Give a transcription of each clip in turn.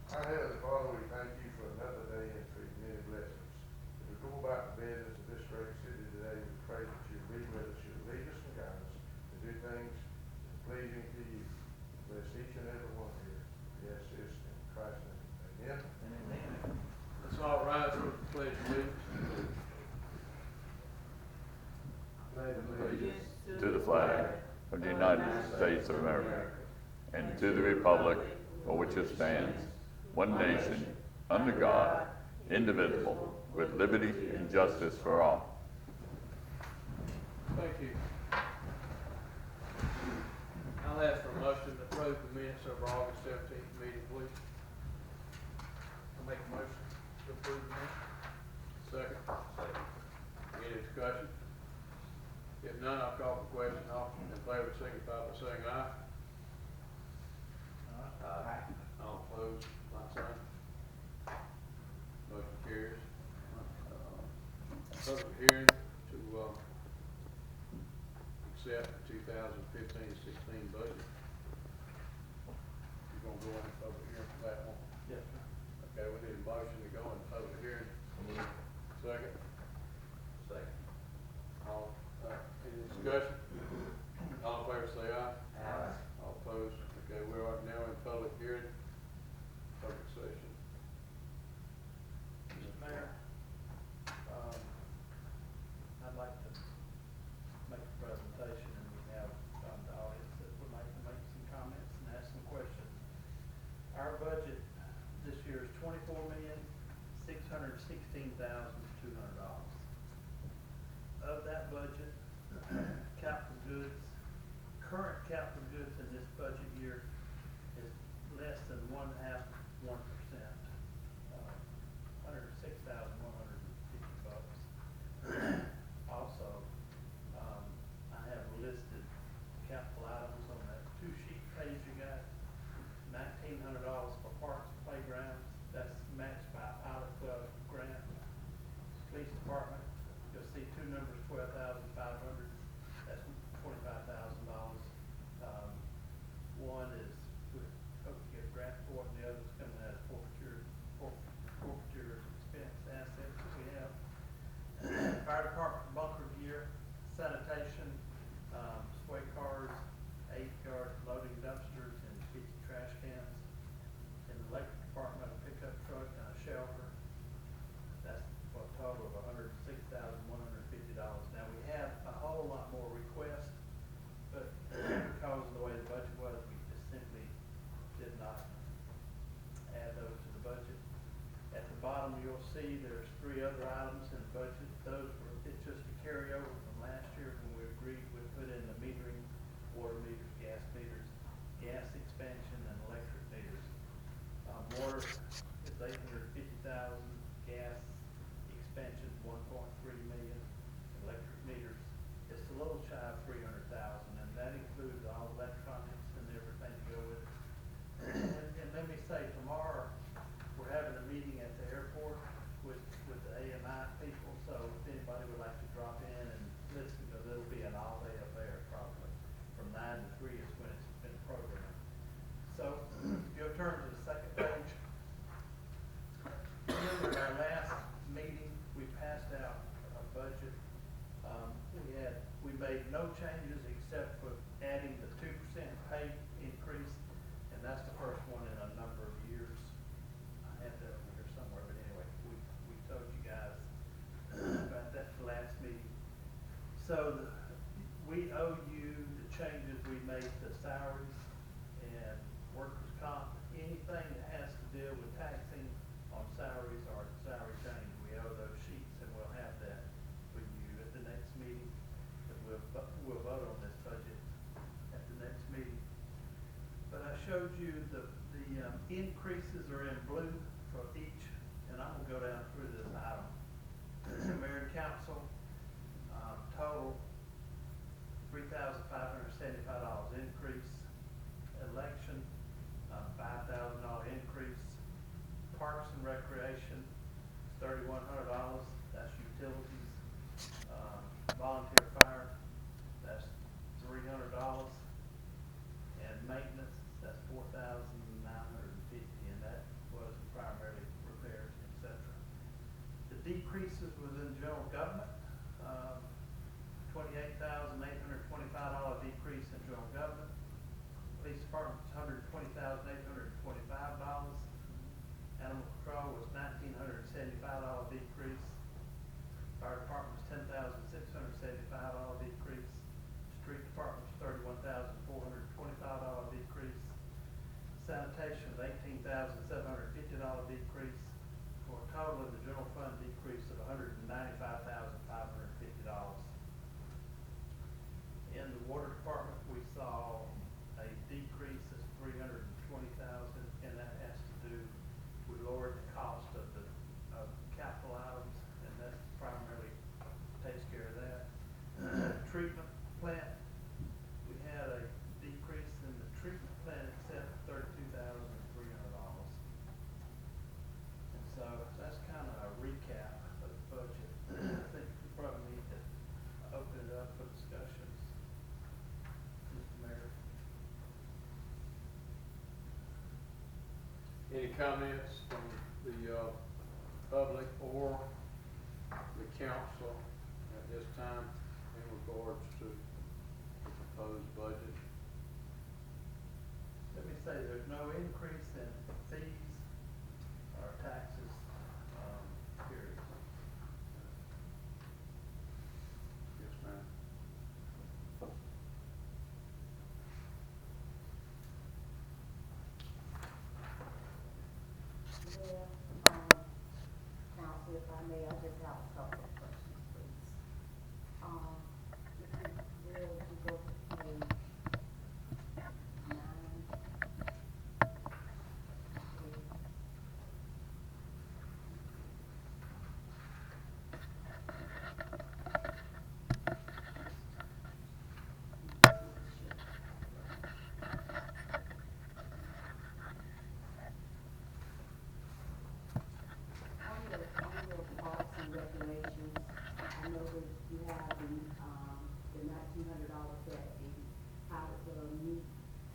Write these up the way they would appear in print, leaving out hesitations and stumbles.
Our Heavenly Father, we thank you for another day and for your many blessings. As we go about the business of this great city today, we pray that you be with us, you lead us and guide us to do things that's pleasing to you. Bless each and every one here. Yes, this in Christ's name. Amen. Amen. Let's all rise for the pledge of allegiance. Allegiance To the flag of the United States of America and to the republic for which it stands, one nation, under God, indivisible, with liberty and justice for all. Thank you. I'll ask for a motion to approve the minutes of our August 17th meeting, please. I'll make a motion to approve the minutes. Second. Any discussion? If none, I'll call for question. All in favor signify by saying aye. Aye. All opposed, like sign. Motion carries. Public hearing to accept the 2015-16 budget. You gonna go into public hearing for that one? Yes, sir. Okay, we need a motion to go into public hearing. Second. Second. All, any discussion? All in favor say aye. Aye. All opposed? Okay, we are now in public hearing, public session. Mr. Mayor, I'd like to make a presentation, and we have the audience that would like to make some comments and ask some questions. Our budget this year is $24,616,200. Of that budget, capital goods, current capital goods in this budget year is less than 1.5%. $106,150. Also, I have listed capital items on that two-sheet page you got. $1,900 for parks and playgrounds. That's matched by pilot club grant. Police department, you'll see two numbers, 12,500. That's $25,000. One is we hope to get a grant for it, and the other's coming out of forfeiture expense assets that we have. Fire department bunker gear, sanitation, sway cars, 8-yard loading dumpsters, and 50 trash cans. In the electric department, a pickup truck and a shelter. That's for a total of $106,150. Now, we have a whole lot more requests, but because of the way the budget was, we just simply did not add those to the budget. At the bottom, you'll see there's 3 other items in the budget. It's just a carryover from last year when we agreed we'd put in the metering, water meters, gas expansion, and electric meters. Water is $850,000, gas expansion 1.3 million, electric meters it's a little shy of 300,000, and that includes all electronics and everything to go with it. And let me say, tomorrow we're having a meeting at the airport with the AMI people, so if anybody would like to drop in and listen, because it'll be an all-day affair probably. From 9 to 3 is when it's been programmed. So if you'll turn to the second page. At our last meeting, we passed out a budget. We made no changes except for adding the 2% pay increase, and that's the first one in a number of years. I have that over here somewhere, but anyway, we told you guys about that the last meeting. So we owe you the changes we made to salaries and workers' comp. Anything that has to deal with taxing on salaries or salary change, we owe those sheets, and we'll have that for you at the next meeting. We'll vote on this budget at the next meeting. But I showed you the increases are in blue for each, and I'm gonna go down through this item. Mayor and council, total $3,575 increase. Election, $5,000 increase. Parks and recreation, $3,100. That's utilities. Volunteer fire, that's $300. And maintenance, that's $4,950, and that was decreases within general government. $28,825 decrease in general government. Police department was $120,825. Animal control was $1,975 decrease. Fire department was $10,675 decrease. Street department was $31,425 decrease. Sanitation was $18,750 decrease, for a total of the general fund decrease of $195,550. In the water department, we saw a decrease of $320,000, and that has to do, we lowered the cost of the capital items, and that primarily takes care of that. Treatment plant, we had a decrease in the treatment plant itself of $32,300. And so that's kind of a recap of the budget. I think we probably need to open it up for discussions. Mr. Mayor. Any comments from the public or the council at this time in regards to the proposed budget? Let me say, there's no increase in fees or taxes, period. Yes, ma'am. Well, council, if I may, I just have a couple of questions, please. If you will, to go to page 9. On your parks and recreations, I know that you have the $1,900 set in pilot for new,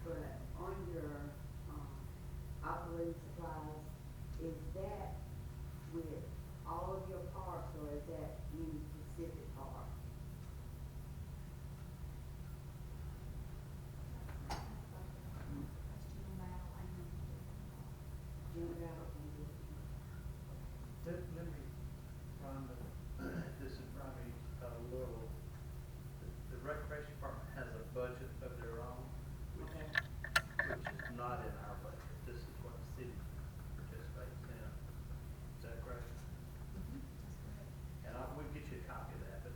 but on your, operating supplies, is that with all of your parks, or is that any specific park? General, Let me run this is probably a little, the recreation department has a budget of their own, which is not in our budget. This is what the city participates in. Is that correct? And we'll get you a copy of that, but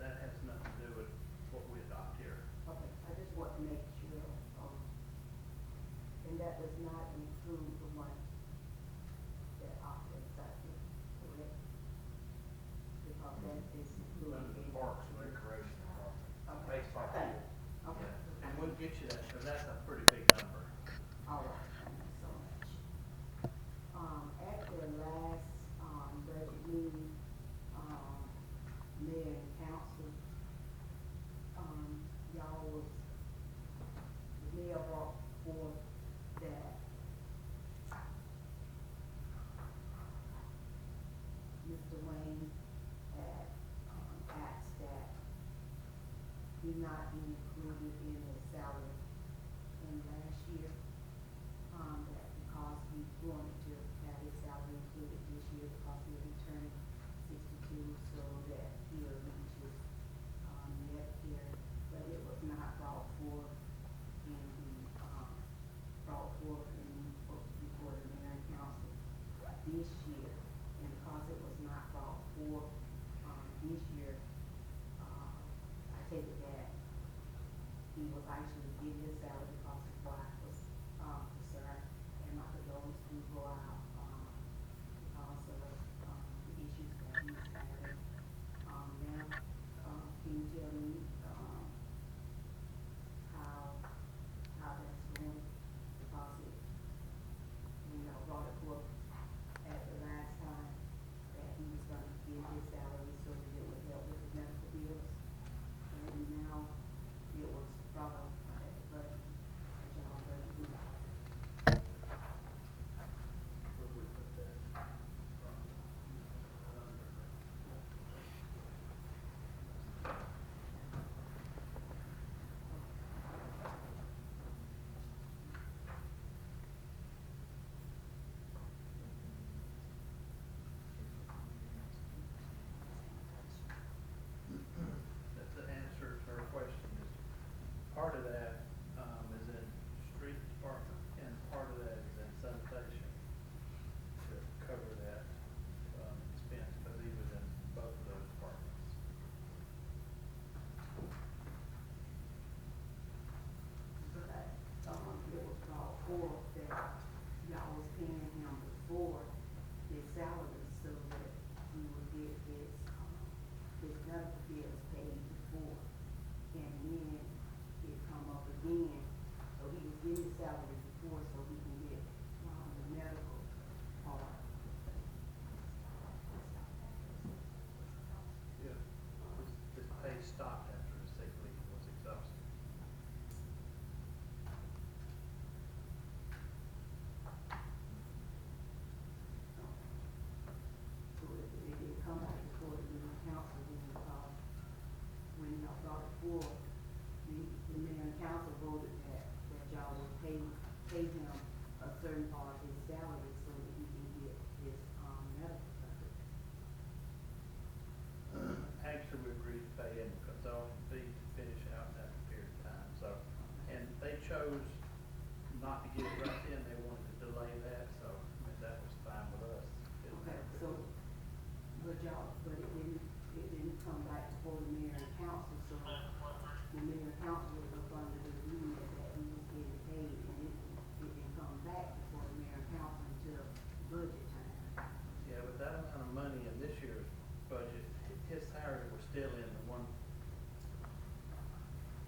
y'all, but it didn't come back before the mayor and council, so the mayor and council was up under the agreement that he was getting paid, and it didn't come back before the mayor and council until budget time. Yeah, with that amount of money in this year's budget, his salary was still in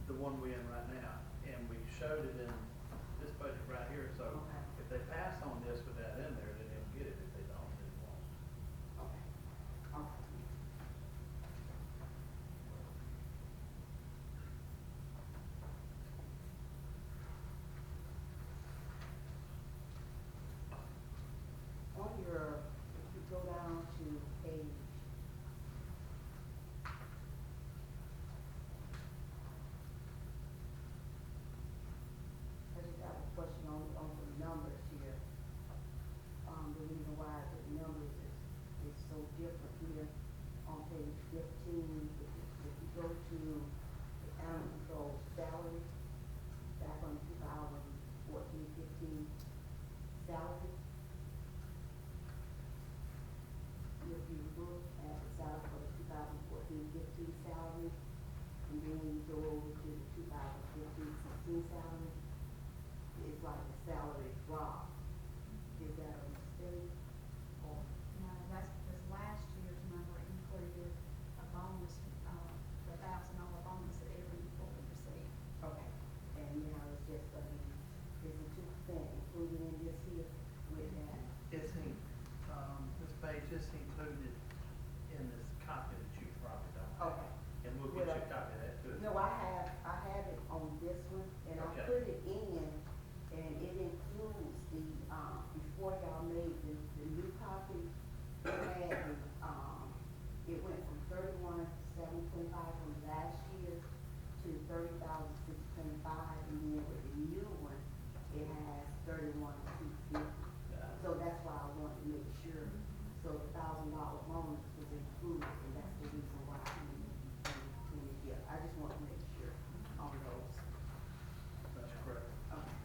the one we in right now, and we showed it in this budget right here, so Okay. if they pass on this with that in there, then they'll get it, if they don't, then they won't. Okay. Okay. On your, if you go down to page, I just have a question on the numbers here. The reason why the numbers is so different here on page 15, if you go to the animal control salary, back on 2014-15 salary. If you look at the salary for the 2014-15 salary, and then you go over to the 2015-16 salary, it's like the salary drop. Is that a mistake? Or, No, that's because last year's number included a bonus, the $1,000 bonus that every employee received. okay, and now it's just, is the 2% included in this here with that? It's this page is included in this copy that you probably don't have. Okay. And we'll get you a copy of that too. No, I have it on this one, and I Okay. put it in, and it includes the, before y'all made the new copy, it had the, it went from 31,725 from last year to 30,625, and then with the new one, it has 31,250. So that's why I wanted to make sure, so the $1,000 bonus was included, and that's the reason why I didn't get, I just want to make sure on those. That's correct. Okay.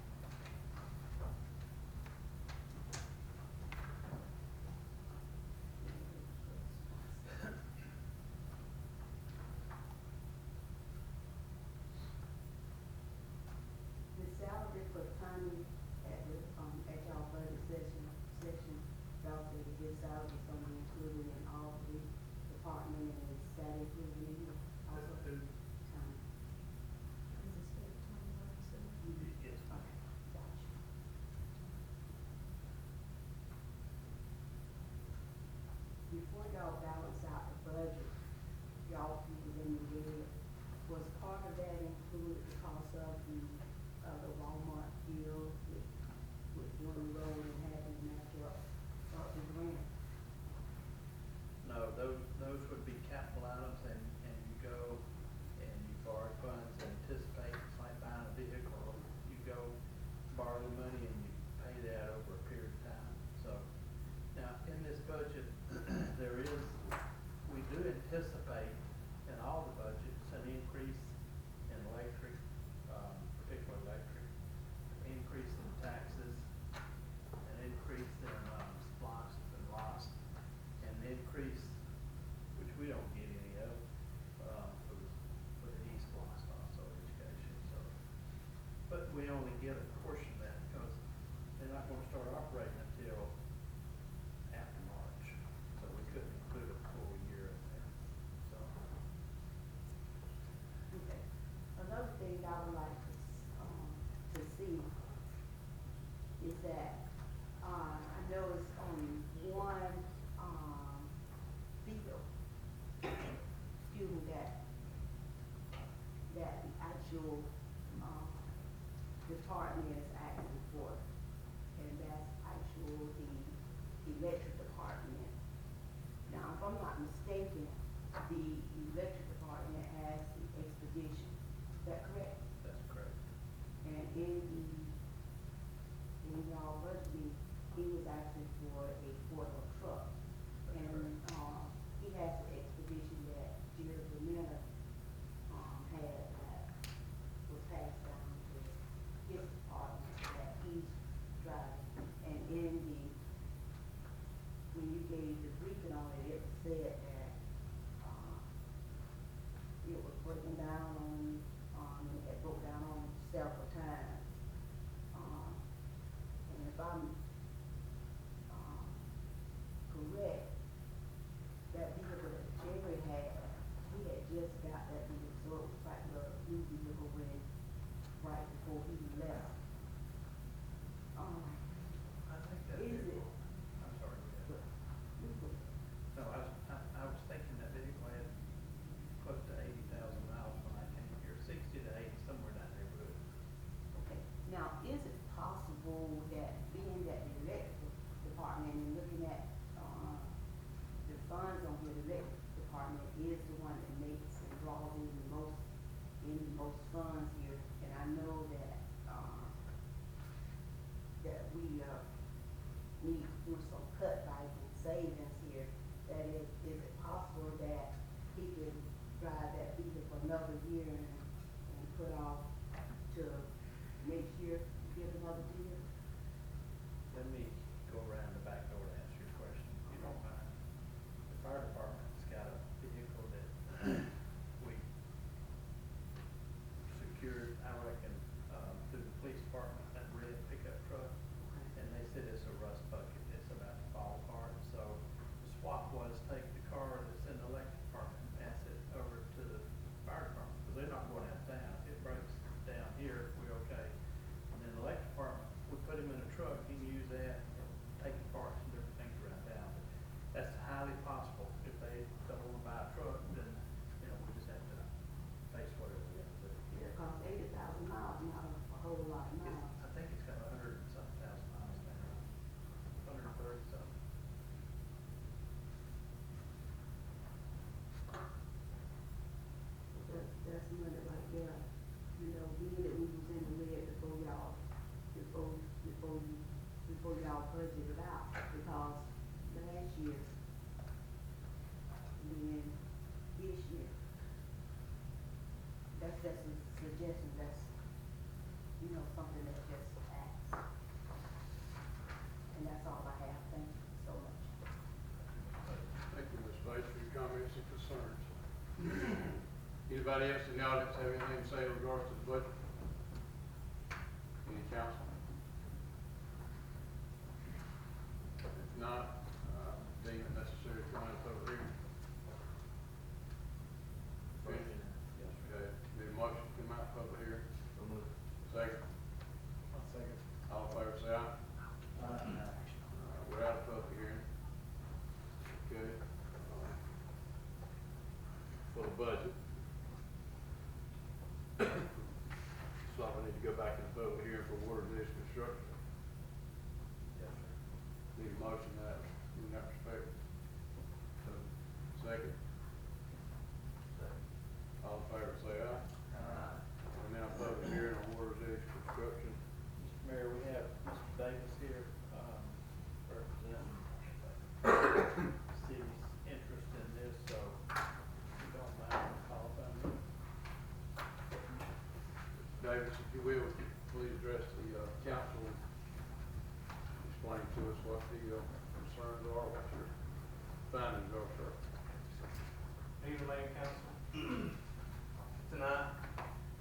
The salary for Tommy at the, at y'all budget session, y'all said that his salary is gonna be included in all three department, and is that included in here also? Who? Tommy. Is this for 2022? Yes. Okay, gotcha. Before y'all balance out the budget, y'all people in the red, was part of that included because of the Walmart deal with doing the road and having that the grant? No, those would be capital items, and you go and you borrow funds and anticipate, it's like buying a vehicle, or you go borrow the money and you pay that over a period of time. So, now, in this budget, we do anticipate in all the budgets an increase in electric, particularly electric, increase in taxes, an increase in SPOS and lost, and increase, which we don't get any of, for the SPOS also education, so. But we only get a portion of that because they're not gonna start operating until after March, so we couldn't include a full year in there, so. Okay. Another thing I would like to see is that, I know it's only one, field, excuse me, that the actual, department is asking for, and that's actual looking on it, it said that, it was breaking down it broke down on several times. And if I'm, correct, that vehicle that Jerry had, he had just got that vehicle, so it was like the new vehicle when, right before he left. I think that Is it? vehicle, I'm sorry, go ahead. No, I was thinking that vehicle had close to 80,000 miles when I came here, 60 to 80, somewhere in that neighborhood. Okay, now, is it possible that being that the electrical department and looking at, the funds on here, the electric department is the one that makes and draws in the most funds here, and I know that, that we, need to do some cut back and savings here, that is it possible that he could drive that vehicle for another year and put off to next year, give another year? Let me go around the back door to answer your question, if you don't mind. The fire department's got a vehicle that we secured, I reckon, through the police department, that red pickup truck. And they said it's a rust bucket, it's about to fall apart, so the swap was take the car that's in the electric department and pass it over to the fire department, because they're not going out of town. If it breaks down here, we're okay. And then the electric department, we put him in a truck, he can use that, and take parts and different things around town. But that's highly possible. If they don't want to buy a truck, then, we just have to face whatever we have to do. Yeah, it costs 80,000 miles, not a whole lot of miles. I think it's got 100 and something thousand miles now, 130 something. That's money right there, being that we was in the red before y'all budgeted out, because last year, then this year, that's just a suggestion, that's, something that just acts. And that's all I have, thank you so much. Thank you, Ms. Bates, for your comments and concerns. Anybody else in the audience have anything to say in regards to the budget? Any council? If not, deem it necessary to come out of public hearing. Finished? Yes, sir. Okay, need a motion to come out of public hearing? Second. I'll second. All in favor, say aye. We're out of public hearing. Okay. For the budget. So we need to go back in the public hearing for water dish construction. Yes, sir. Need a motion in that respect. Second. All in favor, say aye. We're now public hearing on water dish construction. Mr. Mayor, we have Mr. Davis here, representing the city's interest in this, so if you don't mind, call upon me. Davis, if you will, please address the council, explain to us what the concerns are, what your findings are, sir. Evening, Mayor and Council. Tonight,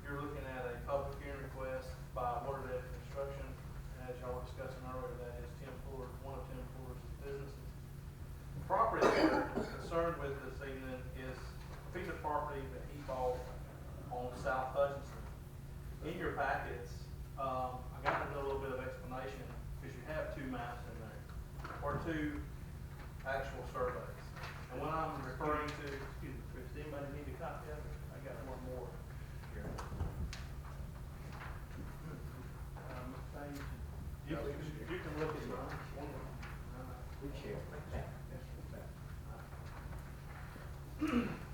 you're looking at a public hearing request by Water Debt Construction. As y'all were discussing earlier, that is 10 floors, one of 10 floors of businesses. The property that we're concerned with this evening is a piece of property that he bought on South Hutchinson. In your packets, I got into a little bit of explanation, because you have two maps in there, or two actual surveys. And when I'm referring to, excuse me, Chris, does anybody need a copy of it? I got one more here. You can look at mine. We share.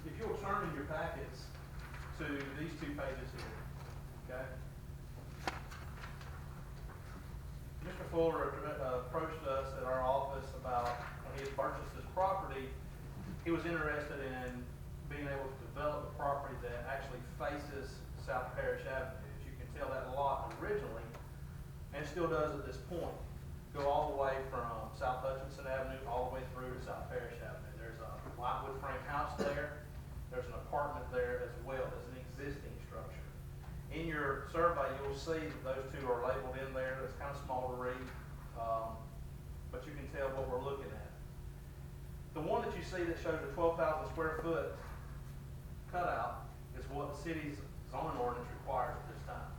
If you'll turn in your packets to these two pages here, okay? Mr. Fuller approached us at our office about when he had purchased this property. He was interested in being able to develop a property that actually faces South Parish Avenue. As you can tell, that lot originally, and still does at this point, go all the way from South Hutchinson Avenue all the way through to South Parish Avenue. see that those two are labeled in there. It's kind of small to read, but you can tell what we're looking at. The one that you see that shows a 12,000 square foot cutout is what the city's zoning ordinance requires at this time.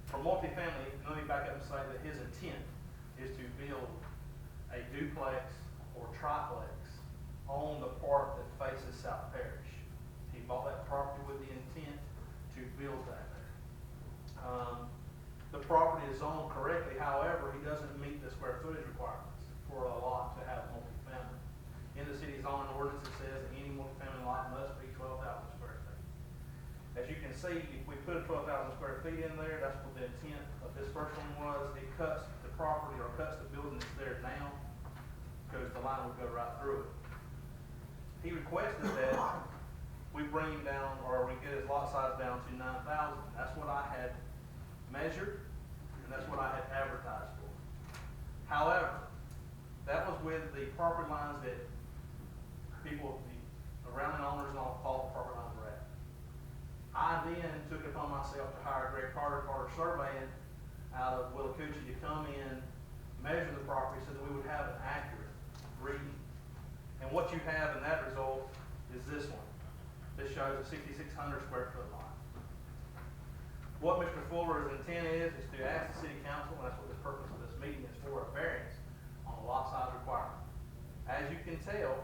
For multifamily, let me back up and say that his intent is to build a duplex or triplex on the part that faces South Parish. He bought that property with the intent to build that there. The property is zoned correctly, however, he doesn't meet the square footage requirements for a lot to have multifamily. In the city zoning ordinance, it says that any multifamily lot must be 12,000 square feet. As you can see, if we put 12,000 square feet in there, that's what the intent of this first one was. It cuts the property or cuts the building that's there now, because the line would go right through it. He requested that we bring him down, or we get his lot size down to 9,000. That's what I had measured, and that's what I had advertised for. However, that was with the property lines that people, the surrounding owners and all thought the property lines were at. I then took it upon myself to hire Greg Carter Surveying out of Willacoochee to come in, measure the property so that we would have an accurate reading. And what you have in that result is this one. This shows a 6,600 square foot lot. What Mr. Fuller's intent is to ask the city council, and that's what the purpose of this meeting is for, a variance on the lot size requirement. As you can tell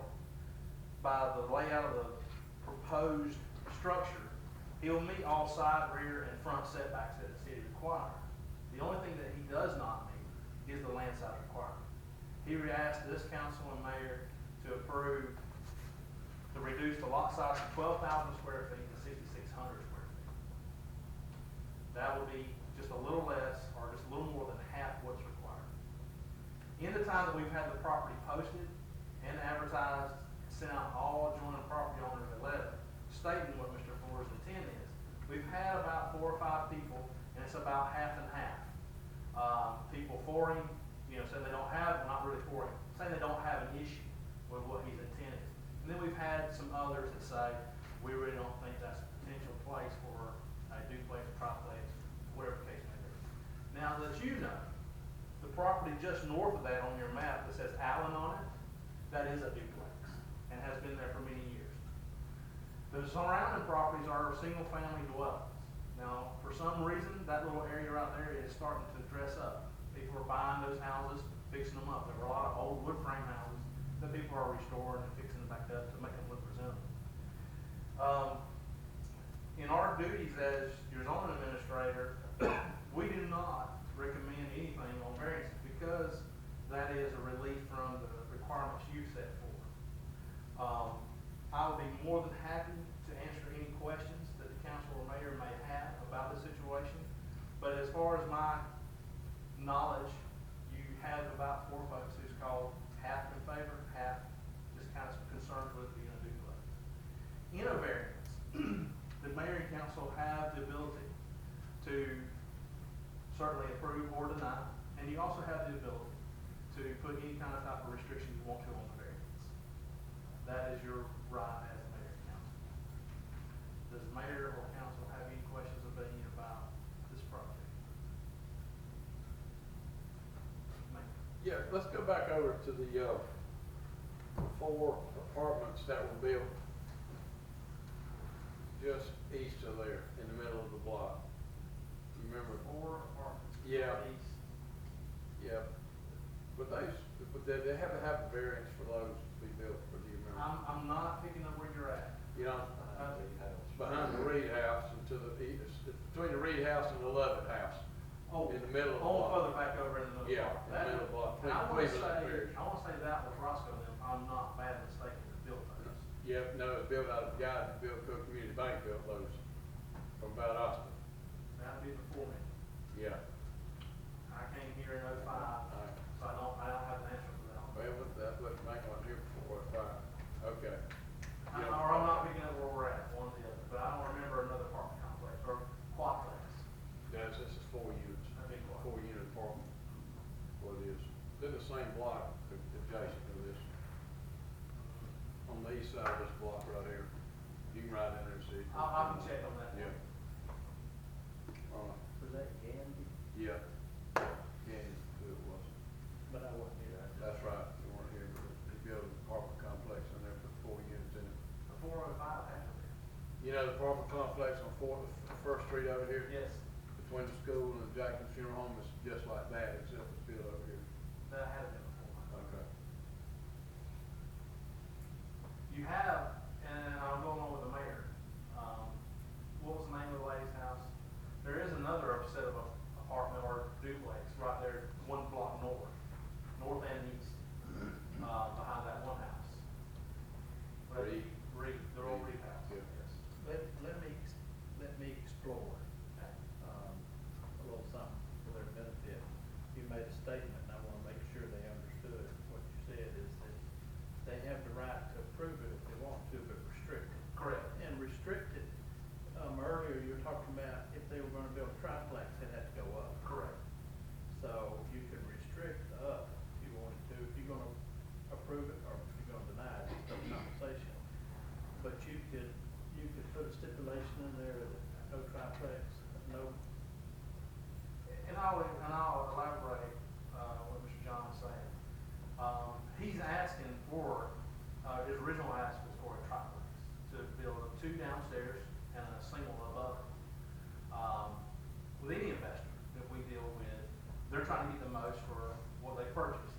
by the layout of the proposed structure, he'll meet all side, rear, and front setbacks that the city requires. The only thing that he does not meet is the land size requirement. He asked this council and mayor to approve to reduce the lot size from 12,000 square feet to 6,600 square feet. That would be just a little less, or just a little more than half what's required. In the time that we've had the property posted and advertised, sent out all adjoining property owners a letter stating what Mr. Fuller's intent is, we've had about 4 or 5 people, and it's about half and half. People for him, saying they don't have, not really for him, saying they don't have an issue with what he's intended. And then we've had some others that say, we really don't think that's a potential place for a duplex, triplex, whatever the case may be. Now that you know, the property just north of that on your map that says Allen on it, that is a duplex and has been there for many years. The surrounding properties are single-family dwellings. Now, for some reason, that little area right there is starting to dress up. People are buying those houses, fixing them up. There were a lot of old wood frame houses that people are restoring and fixing them back up to make them look presentable. In our duties as your zoning administrator, we do not recommend anything on variances because that is a relief from the requirements you set forth. I would be more than happy to answer any questions that the council or mayor may have about the situation. But as far as my knowledge, you have about 4 folks who's called, half in favor, half just kind of concerned with it being a duplex. In a variance, the mayor and council have the ability to certainly approve or deny, and you also have the ability to put any kind of type of restriction you want to on the variance. That is your right as mayor and council. Does the mayor or council have any questions or opinion about this project? Yeah, let's go back over to the 4 apartments that were built just east of there, in the middle of the block. You remember? 4 apartments. Yeah. East. Yeah. But they have to have a variance for those to be built, or do you remember? I'm not picking up where you're at. You know, behind the Reed House and to the east, between the Reed House and the Lovett House. Oh, in the middle of the block. further back over in the middle. Yeah, block. in the middle of the block. And I want Please to let say, Parish. that was Roscoe and them, I'm not bad mistaken, that built those. Yep, no, it's built out of the guy that built Cook Community Bank built those from Valdosta. That'd be before me. Yeah. I came here in '05, Alright. so I don't have an answer for that one. Well, that wasn't bank on here before, fine. Okay. Or I'm not picking up where we're at, one or the other, but I don't remember another apartment complex or quadplex. Yes, this is 4 units. That'd be quad. 4 unit apartment. What it is. They're the same block adjacent to this. On the east side of this block right here. You can ride in there and see. I can check on that. Yeah. Was that Yeah. Kenny, who it was. But I wasn't here. That's right, you weren't here, but they built an apartment complex in there, put 4 units in it. The 405 after there. You know the apartment complex on First Street over here? Yes, Between the school and Jackson's Funeral Home is just like that, except it's built over here. that had been before. Okay. You have, and I'll go along with the mayor, what was the name of the lady's house? There is another set of apartment or duplex right there, 1 block north and east, behind that one house. Reed. The old Reed house, Yeah. yes. Let me explore, Okay. a little something for their benefit. You made a statement, and I wanna make sure they understood what you said, is that they have the right to approve it if they want to, but restrict it. Correct. And restricted, earlier you were talking about if they were gonna build a triplex, it had to go up. Correct. So you could restrict up if you wanted to, if you're gonna approve it or if you're gonna deny it, it's no conversation. But you could put a stipulation in there that no triplex, no, And I'll elaborate, what Mr. John's saying. He's asking for, his original ask was for a triplex, to build 2 downstairs and a single above it. With any investor that we deal with, they're trying to get the most for what they purchased.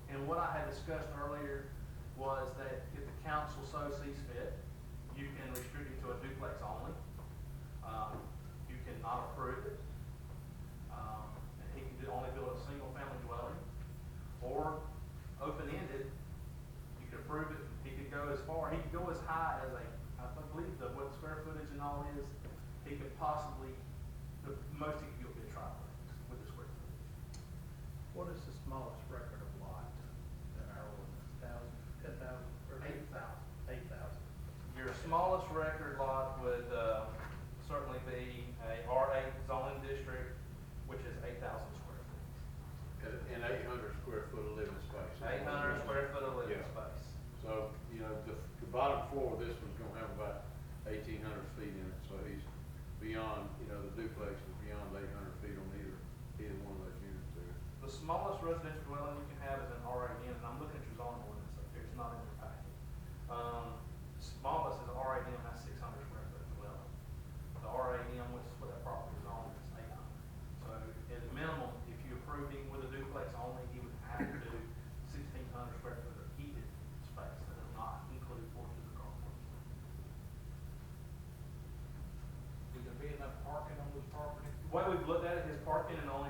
And what I had discussed earlier was that if the council so sees fit, you can restrict it to a duplex only. You cannot approve it. And he can only build a single family dwelling, or open-ended, you could approve it, he could go as far, he could go as high as I believe what square footage and all is, he could possibly, the most he could go be a triplex with the square footage. what is the smallest record of lot in our ordinance, 10,000, or 8,000. 8,000? Your smallest record lot would, certainly be a R8 zoning district, which is 8,000 square feet. And 800 square foot of living space. 800 square foot of living Yeah. space. So, you know, the bottom floor of this one's gonna have about 1,800 feet in it, so he's beyond, you know, the duplex is beyond 800 feet on either one of those units there. The smallest residential dwelling you can have is an R8, and I'm looking at your zoning ordinance up here, it's not in your packet. Smallest is R8, that's 600 square foot dwelling. The R8, which is what that property is on, is 800. So at minimum, if you approve him with a duplex only, he would have to do 1,600 square foot of heated space, that does not include porches or carports. Would there be enough parking on this property? The way we've looked at it, his parking and only